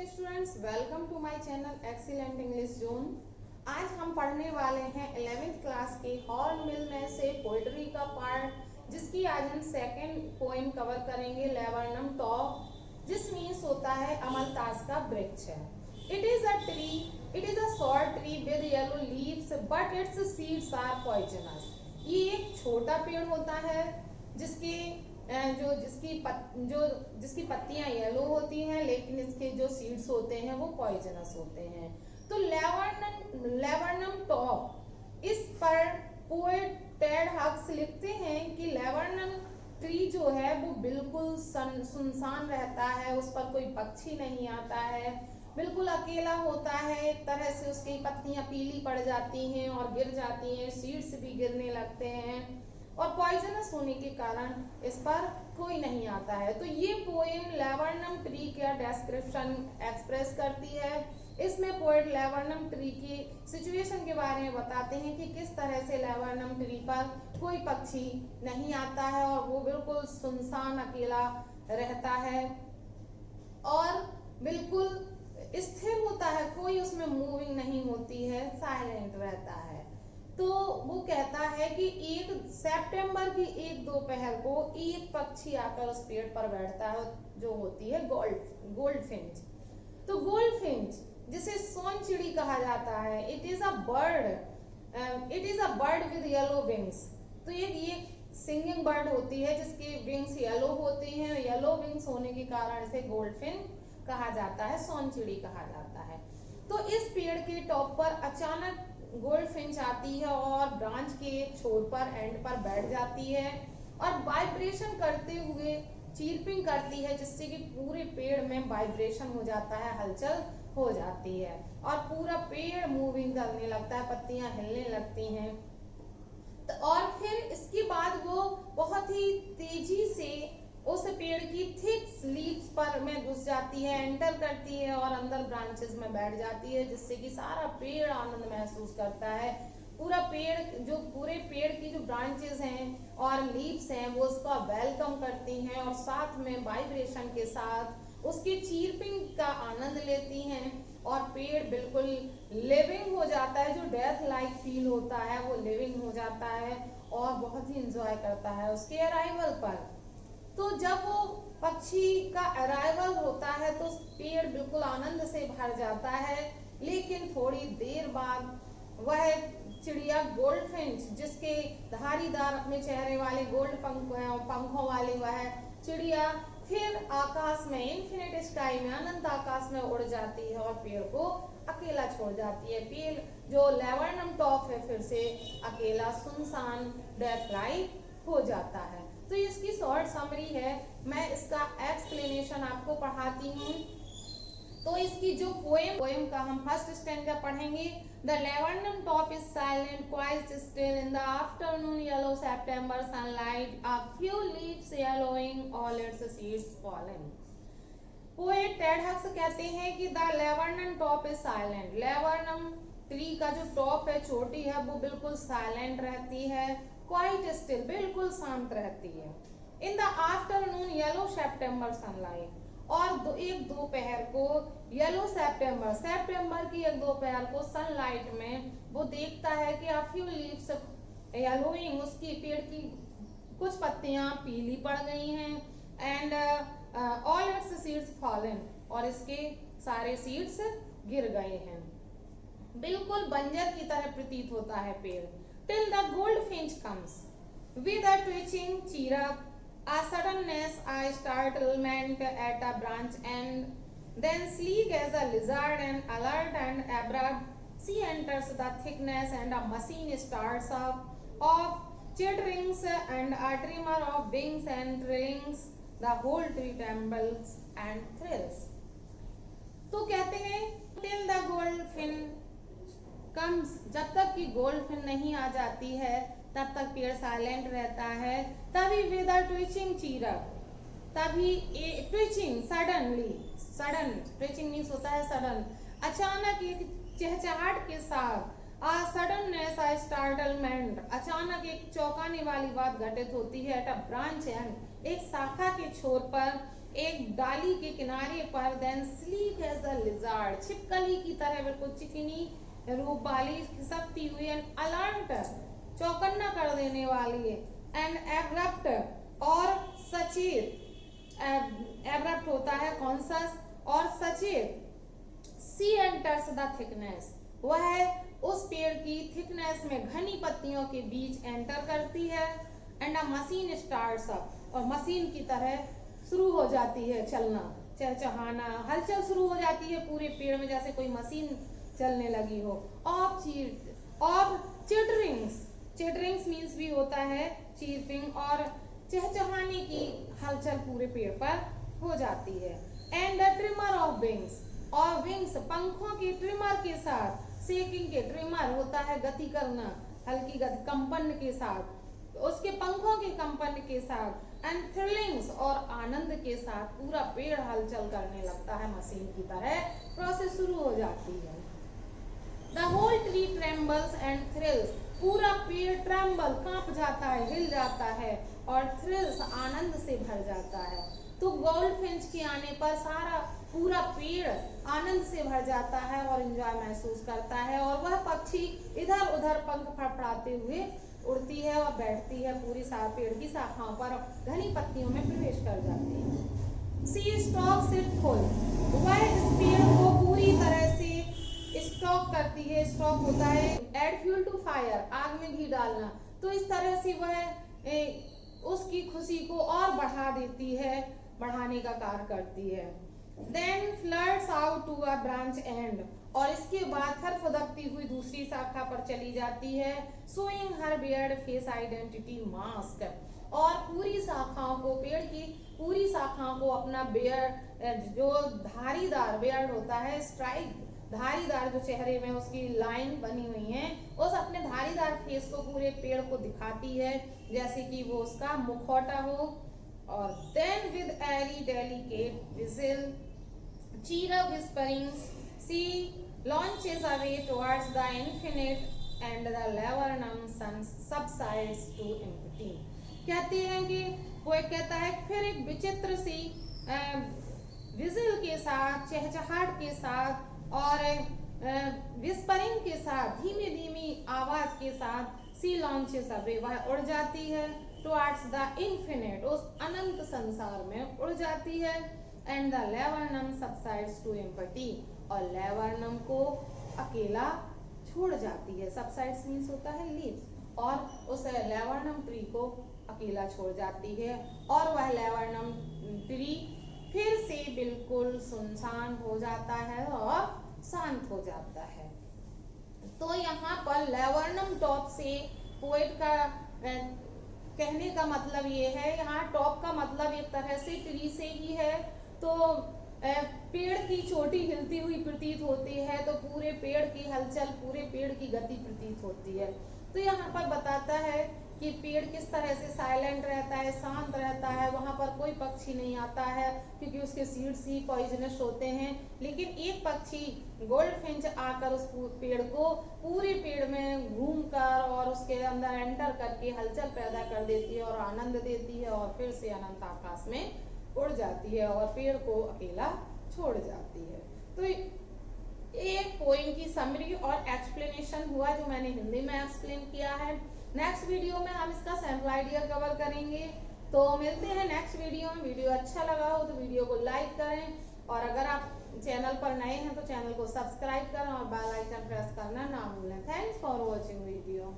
Students, welcome to my channel excellent English zone. आज हम पढ़ने वाले हैं 11th क्लास के हॉर्न मिल में से पोएट्री का पार्ट, जिसकी आज हम सेकंड पोएम कवर करेंगे, लेबरनम टॉप, जिस मीन्स होता है अमलतास का वृक्ष। It is a tree, it is a short tree with yellow leaves but its seeds are poisonous. ये एक छोटा पेड़ होता है जिसकी पत्तियां येलो होती हैं, लेकिन इसके जो सीड्स होते हैं वो पॉइजनस होते हैं। तो लेबरनम टॉप, इस पर पोएट टेड हक्स लिखते हैं कि लेबरनम ट्री जो है वो बिल्कुल सुनसान रहता है, उस पर कोई पक्षी नहीं आता है, बिल्कुल अकेला होता है। एक तरह से उसकी पत्तियां पीली पड़ जाती हैं और गिर जाती हैं, सीड्स भी गिरने लगते हैं और पॉइजनस होने के कारण इस पर कोई नहीं आता है। तो ये पोएम लेबरनम ट्री का डिस्क्रिप्शन एक्सप्रेस करती है। इसमें पोएट लेबरनम ट्री की सिचुएशन के बारे में बताते हैं कि किस तरह से लेबरनम ट्री पर कोई पक्षी नहीं आता है और वो बिल्कुल सुनसान अकेला रहता है और बिल्कुल स्थिर होता है, कोई उसमें मूविंग नहीं होती है, साइलेंट रहता है। तो वो कहता है कि एक सितंबर की एक दोपहर को एक पक्षी आकर उस पेड़ पर बैठता है, जो होती है गोल्डफिंच। तो गोल्डफिंच, जिसे सोन चिड़ी कहा जाता है, it is a bird with yellow wings. तो ये सिंगिंग बर्ड होती है जिसकी विंग्स येलो होती हैं। येलो विंग्स होने के कारण इसे गोल्डफिन कहा जाता है, सोन चिड़ी कहा जाता है। तो इस पेड़ के टॉप पर अचानक गोल्डफिंच आती है और ब्रांच के छोर पर एंड पर बैठ जाती है और वाइब्रेशन करते हुए चीरपिंग करती है, जिससे कि पूरे पेड़ में वाइब्रेशन हो जाता है, हलचल हो जाती है और पूरा पेड़ मूविंग करने लगता है, पत्तियां हिलने लगती हैं। तो और फिर इसके बाद वो बहुत ही तेजी से उस पेड़ की थिक लीव्स पर में घुस जाती है, एंटर करती है और अंदर ब्रांचेस में बैठ जाती है, जिससे कि सारा पेड़ आनंद महसूस करता है। पूरे पेड़ की जो ब्रांचेस हैं और लीव्स हैं वो उसका वेलकम करती हैं और साथ में वाइब्रेशन के साथ उसके चीरपिंग का आनंद लेती हैं और पेड़ बिल्कुल लिविंग हो जाता है, जो डेथ लाइक फील होता है वो लिविंग हो जाता है और बहुत ही इंजॉय करता है उसके अराइवल पर। तो जब वो पक्षी का अराइवल होता है तो पेड़ बिल्कुल आनंद से भर जाता है, लेकिन थोड़ी देर बाद वह चिड़िया गोल्डफिंच, जिसके धारीदार अपने चेहरे वाले गोल्ड पंखों वाली वह चिड़िया फिर आकाश में, इन्फिनिट स्काई में, अनंत आकाश में उड़ जाती है और पेड़ को अकेला छोड़ जाती है। पेड़ जो लेबरनम टॉप है फिर से अकेला सुनसान डेथ लाइक हो जाता है। तो इसकी शॉर्ट समरी है, मैं इसका एक्सप्लेनेशन आपको पढ़ाती हूँ। तो इसकी जो पोएम का हम फर्स्ट स्टैंजा पढ़ेंगे। The laburnum top is silent, quite still in the afternoon yellow September sunlight, a few leaves yellowing, all its seeds falling. Poet Ted Hughes कहते हैं कि the laburnum top is silent, laburnum tree का जो top है, चोटी है, वो बिल्कुल साइलेंट रहती है, क्वाइट स्टिल, बिल्कुल शांत रहती है। इन the afternoon yellow September sunlight, और एक दोपहर को येलो सितंबर की एक दोपहर को सनलाइट में वो देखता है कि a few leaves येलोइंग, उसकी पेड़ की कुछ पत्तियां पीली पड़ गई हैं and all its seeds fallen, और इसके सारे सीड्स गिर गए हैं, बिल्कुल बंजर की तरह प्रतीत होता है पेड़। Till the goldfinch comes with a twitching chirrup, a suddenness, a startlement at a branch end, then sleek as a lizard and alert and abrupt, she enters the thickness and a machine starts up of chitterings and a tremor of wings and trillings, the whole tree trembles and thrills. तो कहते हैं till the goldfin comes, जब तक कि गोल्डफिन नहीं आ जाती है तब तक पेड़ साइलेंट रहता है। तभी विद अ ट्विचिंग चीरअप, तभी ट्विचिंग सडन ट्विचिंग मीन्स होता है सडन, अचानक एक चहचहाट के साथ, आ सडननेस आ स्टार्टलमेंट, अचानक एक चौंकाने वाली बात घटित होती है। एट अ ब्रांच एंड, एक शाखा के छोर पर, एक डाली के किनारे पर, then sleep as a lizard, छिपकली की तरह बिल्कुल चिकनी रूप वाली, खिसकती हुई, एंड अलर्ट, चौकन्ना कर देने वाली, एंड एब्रप्ट और सचेत, एब्रप्ट होता है कॉन्शस और सचेत, सी एंटर्स द थिकनेस, वह उस पेड़ की थिकनेस में घनी पत्तियों के बीच एंटर करती है, and a machine starts up, और मशीन की तरह शुरू हो जाती है चलना, चहचहाना, हलचल शुरू हो जाती है पूरे पेड़ में, जैसे कोई मशीन चलने लगी हो। ऑफ चिटरिंग्स, चिटरिंग्स मीन्स भी होता है चीरपिंग, और चहचहाने की हलचल पूरे पेड़ पर हो जाती है। And the trimmer of wings, और विंग्स पंखों के ट्रिमर के साथ, शेकिंग के, ट्रिमर होता है गति करना, हल्की गति, कंपन के साथ, उसके पंखों के कंपन के साथ, एंड थ्रिलिंग्स और आनंद के साथ पूरा पेड़ हलचल करने लगता है मशीन की तरह, प्रोसेस शुरू हो जाती है। The whole tree trembles and thrills, पूरा पेड़ ट्रेम्बल, कांप जाता है, हिल जाता है, और थ्रिल्स, आनंद से भर जाता है। तो गोल्डफिंच के आने पर सारा पूरा पेड़ आनंद से भर जाता है और एंजॉय महसूस करता है, और वह पक्षी इधर उधर पंख फड़फड़ाते हुए उड़ती है और बैठती है, पूरी पेड़ की शाखाओं पर घनी पत्तियों में प्रवेश कर जाती है। सी स्टॉक्स इट फुल, वह इस पेड़ को पूरी तरह से स्टॉक करती है, स्टॉक होता है एड फ्यूल टू फायर, आग में घी डालना, तो इस तरह से वह उसकी खुशी को और बढ़ा देती है, बढ़ाने का कार्य करती है। Then floods out to a branch and, और इसके बाद फिर फुदकती हुई दूसरी शाखा पर चली जाती है, शोइंग हर बियर्ड फेस आइडेंटिटी मास्क, और पूरी शाखाओं को, पेड़ की पूरी शाखाओं को अपना बियर्ड, जो धारीदार बियर्ड होता है, स्ट्राइक, धारीदार जो चेहरे में उसकी लाइन बनी हुई है, उस अपने धारीदार फेस को पूरे पेड़ को दिखाती है, जैसे कि वो उसका मुखौटा हो। और then with eerie delicate vigil, cheer whispering, she launches away towards the infinite, and the laburnum sun subsides to empty। कहते हैं कि वो एक कहता है, फिर एक विचित्र सी विजिल के साथ, चहचहाट के साथ, और विस्परिंग के साथ, धीमी धीमी आवाज के साथ, सी लॉन्चेस अवे, वह उड़ जाती है, टुवर्ड्स द इन्फिनिट, उस अनंत संसार में उड़ जाती है, and the laburnum subsides to empty, और लेवर्नम को अकेला छोड़ जाती है, सबसाइड्स मीन्स होता है लीव्स, और उस लेवर्नम ट्री को अकेला छोड़ जाती है, और वह लेवर्नम ट्री फिर से बिल्कुल सुनसान हो जाता है और शांत हो जाता है। तो यहाँ पर लेवर्नम टॉप से पोएट का कहने का मतलब ये है, यहाँ टॉप का मतलब एक तरह से ट्री से ही है, तो पेड़ की चोटी हिलती हुई प्रतीत होती है, तो पूरे पेड़ की हलचल, पूरे पेड़ की गति प्रतीत होती है। तो यहाँ पर बताता है कि पेड़ किस तरह से साइलेंट रहता है, शांत रहता है, वहां पर कोई पक्षी नहीं आता है क्योंकि उसके सीड्स ही पॉइजनस होते हैं, लेकिन एक पक्षी गोल्डफिंच आकर उस पेड़ को, पूरे पेड़ में घूमकर और उसके अंदर एंटर करके हलचल पैदा कर देती है और आनंद देती है, और फिर से अनंत आकाश में उड़ जाती है और पेड़ को अकेला छोड़ जाती है। तो एक पोएम की समरी और एक्सप्लेनेशन हुआ जो मैंने हिंदी में एक्सप्लेन किया है। नेक्स्ट वीडियो में हम इसका सैंपल आइडिया कवर करेंगे। तो मिलते हैं नेक्स्ट वीडियो में। वीडियो अच्छा लगा हो तो वीडियो को लाइक करें, और अगर आप चैनल पर नए हैं तो चैनल को सब्सक्राइब करें और बेल आइकन प्रेस करना ना भूलें। Thanks for watching video.